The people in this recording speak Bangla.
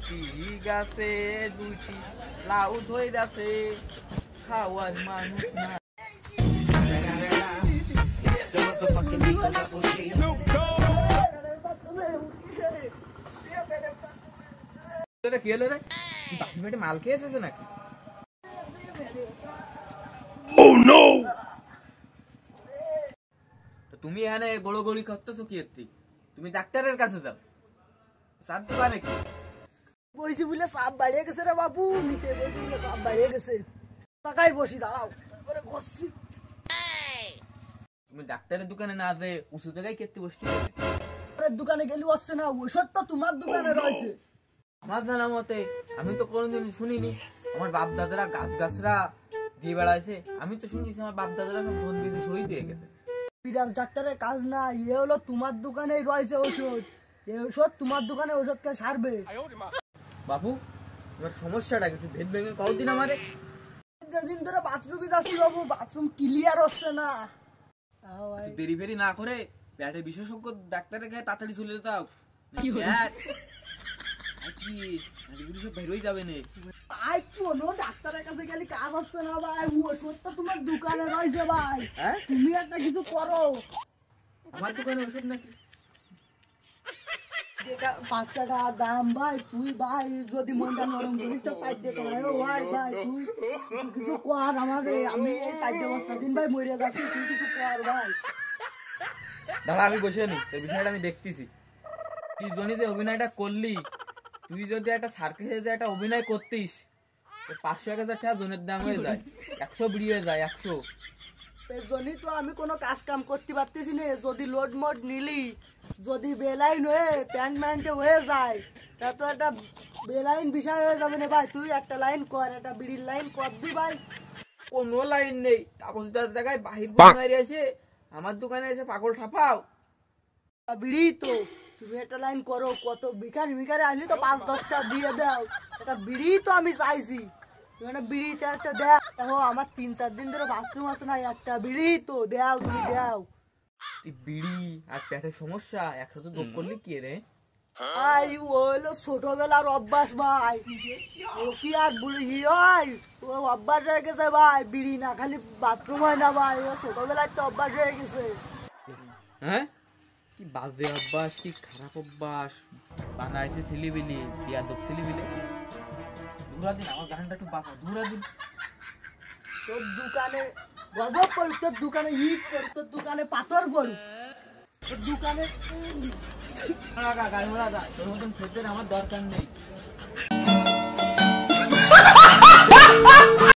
ঠিক আছে দুইটি লাউ ধইরাছে খাওয়ার মানুষ না। কি হলো রে? বাসি পেটে মাল খেয়ে এসেছে নাকি? তুমি এখানে গোড়োগড়ি করতেছো কি এর? তুমি ডাক্তারের কাছে যাও। সাপ দিবা নাকি? বসি বলে সাপ বাড়িয়ে গেছে রে বাবু, নিচে বসি বলে সাপ বাড়িয়ে গেছে। টাকাই বসি দাঁড়াও, তারপরে ঘষছি। তুমি ডাক্তারের দোকানে না যে উঁচু জায়গায় কেটে বসতে দোকানে গেলি আসছে না, ওষুধ তো তোমার দোকানে রয়েছে। আমার জানা মতে আমি তো কোনোদিন শুনিনি আমার বাপ দাদারা গাছ গাছরা দিয়ে বেড়াইছে। আমি তো শুনেছি আমার বাপ দাদারা সব ফোন দিয়ে সই দিয়ে গেছে। বিরাজ ডাক্তারের কাজ না, ইয়ে হলো তোমার দোকানেই রয়েছে ওষুধ। এই ওষুধ তোমার দোকানে ওষুধ কে সারবে? বাবু তোমার সমস্যাটা কিছু ভেদ ভেঙে কতদিন আমারে? যেদিন ধরে বাথরুমে যাচ্ছি বাবু, বাথরুম ক্লিয়ার হচ্ছে না। দেরি ফেরি না করে পেটের বিশেষজ্ঞ ডাক্তারের কাছে তাড়াতাড়ি চলে যাও। বেরোই যাবে না। ভাই কোনো ডাক্তারের কাছে গেলে কাজ হচ্ছে না ভাই, ওষুধটা তোমার দোকানে রয়েছে ভাই। তুমি একটা কিছু করো। আমার দোকানে ওষুধ নাকি? 5 টাকা দাম ভাই। তুই ভাই যদি মনটা নরম করিস তো 4 টাকা ভাই। ভাই তুই কিছু কর আমারে, আমি এই 4 বস্তা দিন ভাই মরে যাচ্ছি, তুই কিছু কর ভাই। দাদা আমি বসে নি, তোর বিষয়টা আমি দেখতেছি। তুই জনি যে অভিনয়টা করলি, তুই যদি একটা সার্কাসে যে একটা অভিনয় করতিস 500-1000 টাকা জনের দাম হয়ে যায়, 100 বিড়ি হয়ে যায় 100। জনি তো আমি কোনো কাজ কাম করতে পারতেছি না। যদি লোড মোড নিলি, যদি বেলাইন হয়ে প্যান্ট ম্যান্টে হয়ে যায়, তা তো একটা বেলাইন বিষয় হয়ে যাবে না ভাই। তুই একটা লাইন কর, একটা বিড়ির লাইন কর দি ভাই। কোনো লাইন নেই, কাগজদার জায়গায় বাহির বানাই এসে আমার দোকানে এসে পাগল ঠাপাও। বিড়ি তো তুমি একটা লাইন করো, কত ভিখারি ভিখারি আসলে তো 5-10টা দিয়ে দাও। একটা বিড়ি তো আমি চাইছি, তুমি বিড়িতে একটা দাও। দেখো আমার 3-4 দিন ধরে বাথরুম আছে না, একটা বিড়ি তো দাও, তুমি দাও। বিড়ি আর পেটের সমস্যা একসাথে যোগ করলে কি রে? ভাই ও হলো ছোটবেলার অভ্যাস ভাই, ও কি আর বুড়ি হয়? ও অভ্যাস হয়ে গেছে ভাই, বিড়ি না খালি বাথরুম হয় না ভাই, ও ছোটবেলায় তো অভ্যাস হয়ে গেছে। হ্যাঁ কি বাজে অভ্যাস, কি খারাপ অভ্যাস বানাইছে ছেলেবিলি, বিয়াদব ছেলেবিলি। দূরা দিন আমার গানটা একটু বাঁকা, দূরা দিন। তোর দোকানে গজব পড়ুক, তোর দোকানে ইট পড়ুক, তোর দোকানে পাথর পড়ুক, তোর দোকানে গাড়ি ঘোড়া তোর মতন খেতে আমার দরকার নেই।